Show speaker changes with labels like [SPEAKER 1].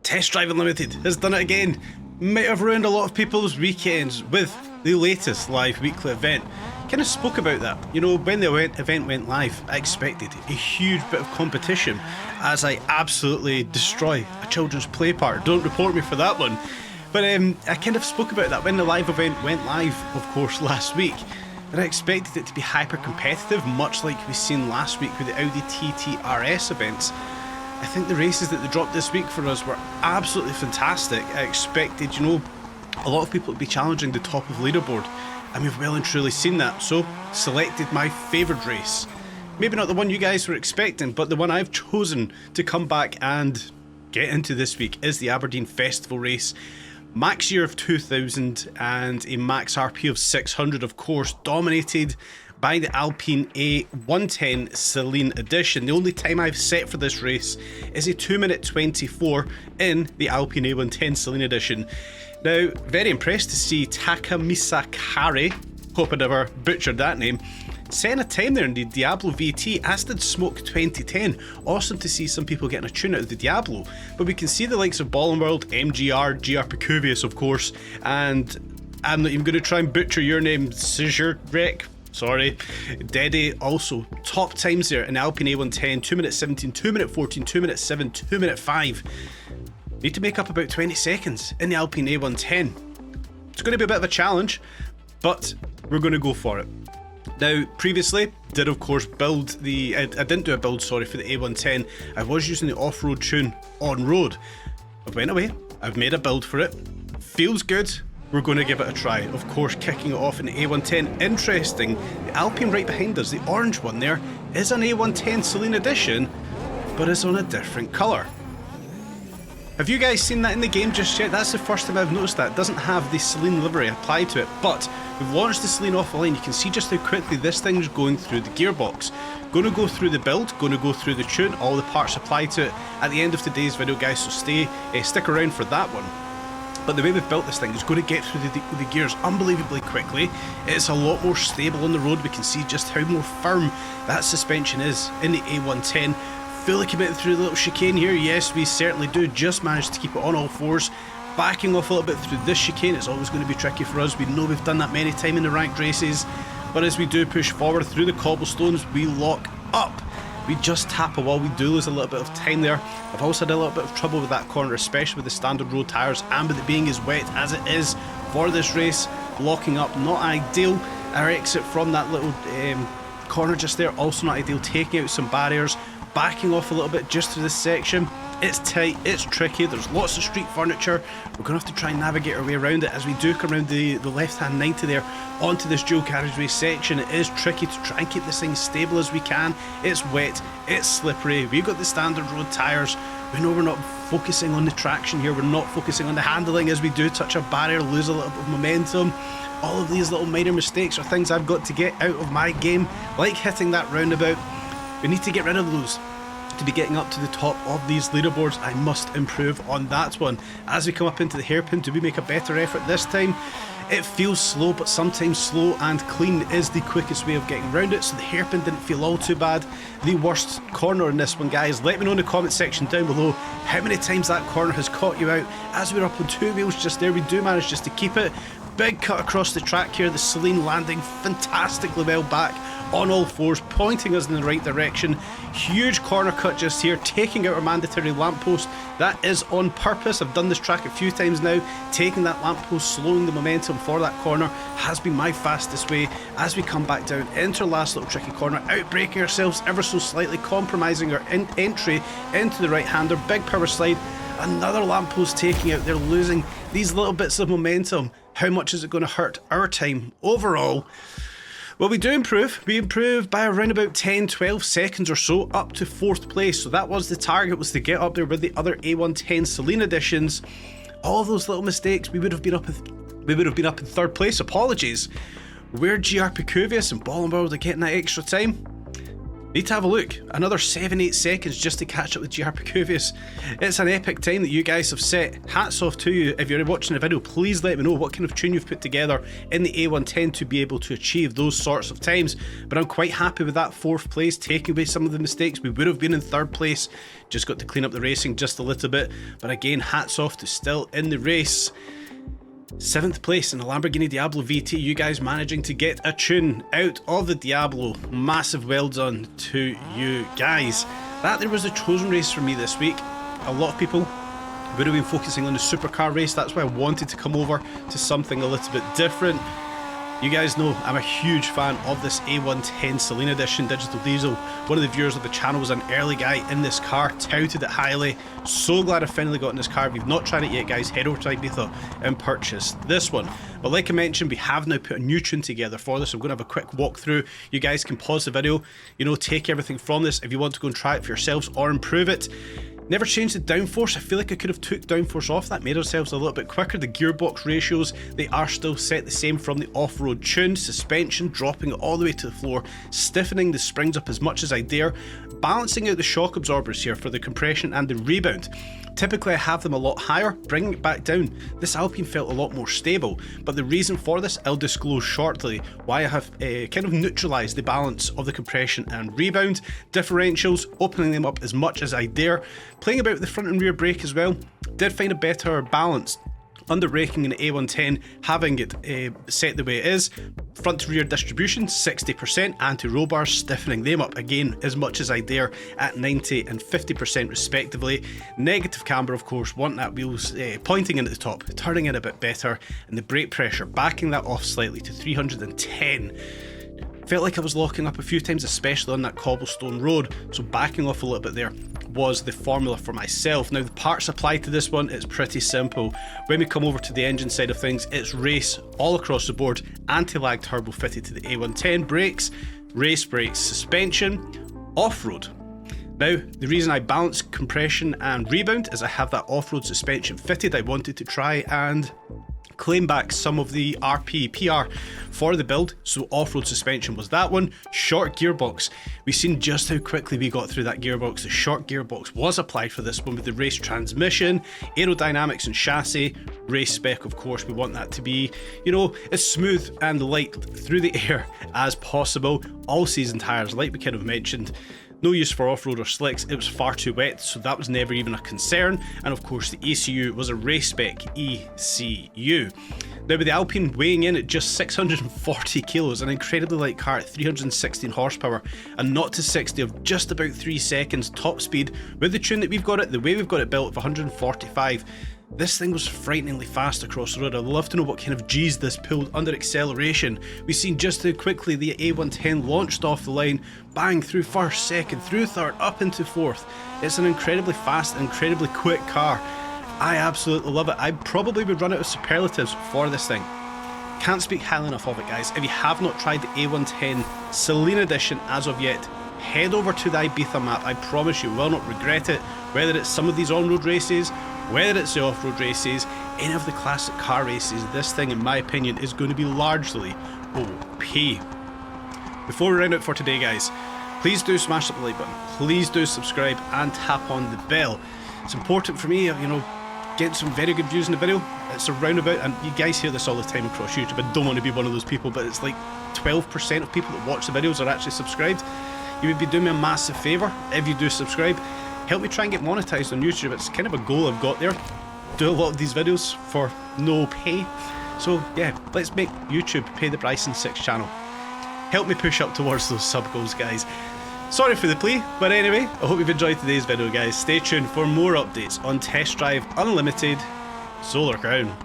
[SPEAKER 1] Test Drive Unlimited has done it again. Might have ruined a lot of people's weekends with the latest live weekly event. Kind of spoke about that. You know, when the event went live, I expected a huge bit of competition as I absolutely destroy a children's play park. Don't report me for that one. But I kind of spoke about that when the live event went live, of course, last week. And I expected it to be hyper competitive, much like we've seen last week with the Audi TT RS events. I think the races that they dropped this week for us were absolutely fantastic. I expected, you know, a lot of people to be challenging the top of leaderboard, and we've well and truly seen that. So, selected my favoured race. Maybe not the one you guys were expecting, but the one I've chosen to come back and get into this week is the Aberdeen Festival race. Max year of 2000 and a max RP of 600, of course, dominated by the Alpine A110 Celine edition. The only time I've set for this race is a 2-minute 24 in the Alpine A110 Celine edition. Now, very impressed to see Takamisa Kare, hope I never butchered that name, setting a time there in the Diablo VT, as did Smoke 2010. Awesome to see some people getting a tune out of the Diablo. But we can see the likes of Ballin World, MGR, GR Picuvius, of course, and I'm not even going to try and butcher your name, Sizurek. Sorry. Dede also top times there in Alpine A110, 2-minute 17, 2-minute 14, 2-minute 7, 2-minute 5. Need to make up about 20 seconds in the Alpine A110. It's going to be a bit of a challenge, but we're going to go for it. Now, previously, did of course build the... I didn't do a build, sorry, for the A110. I was using the off-road tune on road. I went away, I've made a build for it. Feels good. We're going to give it a try. Of course, kicking it off in the A110. Interesting, the Alpine right behind us, the orange one there, is an A110 Celine edition, but is on a different colour. Have you guys seen that in the game just yet? That's the first time I've noticed that. It doesn't have the Celine livery applied to it, but we've launched the Celine off the line. You can see just how quickly this thing's going through the gearbox. Going to go through the build, going to go through the tune, all the parts applied to it at the end of today's video, guys, so stick around for that one. But the way we've built this thing is going to get through the gears unbelievably quickly. It's a lot more stable on the road. We can see just how more firm that suspension is in the A110. Fully committed through the little chicane here. Yes, we certainly do. Just managed to keep it on all fours. Backing off a little bit through this chicane. It's always going to be tricky for us. We know we've done that many times in the ranked races. But as we do push forward through the cobblestones, we lock up. We just tap a wall. We do lose a little bit of time there. I've also had a little bit of trouble with that corner, especially with the standard road tyres and with it being as wet as it is for this race. Locking up, not ideal. Our exit from that little corner just there, also not ideal. Taking out some barriers, backing off a little bit just through this section. It's tight, it's tricky, there's lots of street furniture. We're going to have to try and navigate our way around it as we do come around the left-hand 90 there onto this dual carriageway section. It is tricky to try and keep this thing stable as we can. It's wet, it's slippery, we've got the standard road tyres. We know we're not focusing on the traction here, we're not focusing on the handling as we do touch a barrier, lose a little bit of momentum. All of these little minor mistakes are things I've got to get out of my game, like hitting that roundabout. We need to get rid of those. To be getting up to the top of these leaderboards, I must improve on that one. As we come up into the hairpin, do we make a better effort this time? It feels slow, but sometimes slow and clean is the quickest way of getting around it, so the hairpin didn't feel all too bad. The worst corner in this one, guys, let me know in the comment section down below how many times that corner has caught you out. As we're up on two wheels just there, we do manage just to keep it. Big cut across the track here, the Celine landing fantastically well back on all fours, pointing us in the right direction. Huge corner cut just here, taking out our mandatory lamppost. That is on purpose. I've done this track a few times now. Taking that lamppost, slowing the momentum for that corner has been my fastest way. As we come back down into our last little tricky corner, outbraking ourselves ever so slightly, compromising our entry into the right-hander. Big power slide, another lamppost taking out. They're losing these little bits of momentum. How much is it going to hurt our time overall? Well, we do improve. We improve by around about 10-12 seconds or so up to 4th place. So that was the target, was to get up there with the other A110 Celine editions. All of those little mistakes, we would have been up in 3rd place. Apologies. Where GR Picuvius and Ballin World are getting that extra time? Need to have a look. Another 7-8 seconds just to catch up with GR Precovius. It's an epic time that you guys have set. Hats off to you. If you're watching the video, please let me know what kind of tune you've put together in the A110 to be able to achieve those sorts of times. But I'm quite happy with that 4th place, taking away some of the mistakes. We would have been in 3rd place. Just got to clean up the racing just a little bit. But again, hats off to still in the race. 7th place in the Lamborghini Diablo VT, you guys managing to get a tune out of the Diablo. Massive well done to you guys. That there was a chosen race for me this week. A lot of people would have been focusing on the supercar race. That's why I wanted to come over to something a little bit different. You guys know I'm a huge fan of this A110 Selena Edition Digital Diesel. One of the viewers of the channel was an early guy in this car, touted it highly. So glad I finally got in this car. If you've not tried it yet, guys, head over to Ibiza and purchase this one. But like I mentioned, we have now put a new tune together for this. I'm going to have a quick walkthrough. You guys can pause the video, you know, take everything from this if you want to go and try it for yourselves or improve it. Never changed the downforce. I feel like I could have took downforce off. That made ourselves a little bit quicker. The gearbox ratios, they are still set the same from the off-road tune. Suspension, dropping it all the way to the floor, stiffening the springs up as much as I dare, balancing out the shock absorbers here for the compression and the rebound. Typically I have them a lot higher, bringing it back down. This Alpine felt a lot more stable, but the reason for this I'll disclose shortly. Why I have kind of neutralised the balance of the compression and rebound. Differentials, opening them up as much as I dare. Playing about with the front and rear brake as well, did find a better balance. Under braking in the A110, having it set the way it is. Front to rear distribution 60%, anti-roll bars, stiffening them up again as much as I dare at 90 and 50% respectively. Negative camber, of course, want that wheels pointing in at the top, turning in a bit better, and the brake pressure backing that off slightly to 310. Felt like I was locking up a few times, especially on that cobblestone road, so backing off a little bit there was the formula for myself. Now the parts applied to this one, it's pretty simple. When we come over to the engine side of things, it's race all across the board, anti-lag turbo fitted to the A110, brakes, race brakes, suspension, off-road. Now, the reason I balance compression and rebound is I have that off-road suspension fitted. I wanted to try and claim back some of the RP PR for the build, so off-road suspension was that one. Short gearbox, we've seen just how quickly we got through that gearbox. The short gearbox was applied for this one with the race transmission, aerodynamics and chassis, race spec of course. We want that to be, you know, as smooth and light through the air as possible. All season tyres, like we kind of mentioned. No use for off-road or slicks, it was far too wet, so that was never even a concern. And of course the ECU was a race spec ECU. Now with the Alpine weighing in at just 640 kilos, an incredibly light car at 316 horsepower, and 0 to 60 of just about 3 seconds top speed, with the tune that we've got it, the way we've got it built of 145, this thing was frighteningly fast across the road. I'd love to know what kind of G's this pulled under acceleration. We've seen just how quickly the A110 launched off the line, bang through 1st, 2nd, through 3rd, up into 4th. It's an incredibly fast, incredibly quick car. I absolutely love it. I probably would run out of superlatives for this thing. Can't speak highly enough of it, guys. If you have not tried the A110 Selena Edition as of yet, head over to the Ibiza map. I promise you will not regret it. Whether it's some of these on-road races, whether it's the off-road races, any of the classic car races, this thing in my opinion is going to be largely OP. Before we round out for today, guys, please do smash up the like button, please do subscribe and tap on the bell. It's important for me, you know, getting some very good views in the video. It's a roundabout, and you guys hear this all the time across YouTube. I don't want to be one of those people, but it's like 12% of people that watch the videos are actually subscribed. You would be doing me a massive favour if you do subscribe. Help me try and get monetized on YouTube. It's kind of a goal I've got there. Do a lot of these videos for no pay. So yeah, let's make YouTube pay the Bryson 6 channel. Help me push up towards those sub goals, guys. Sorry for the plea, but anyway, I hope you've enjoyed today's video, guys. Stay tuned for more updates on Test Drive Unlimited Solar Crown.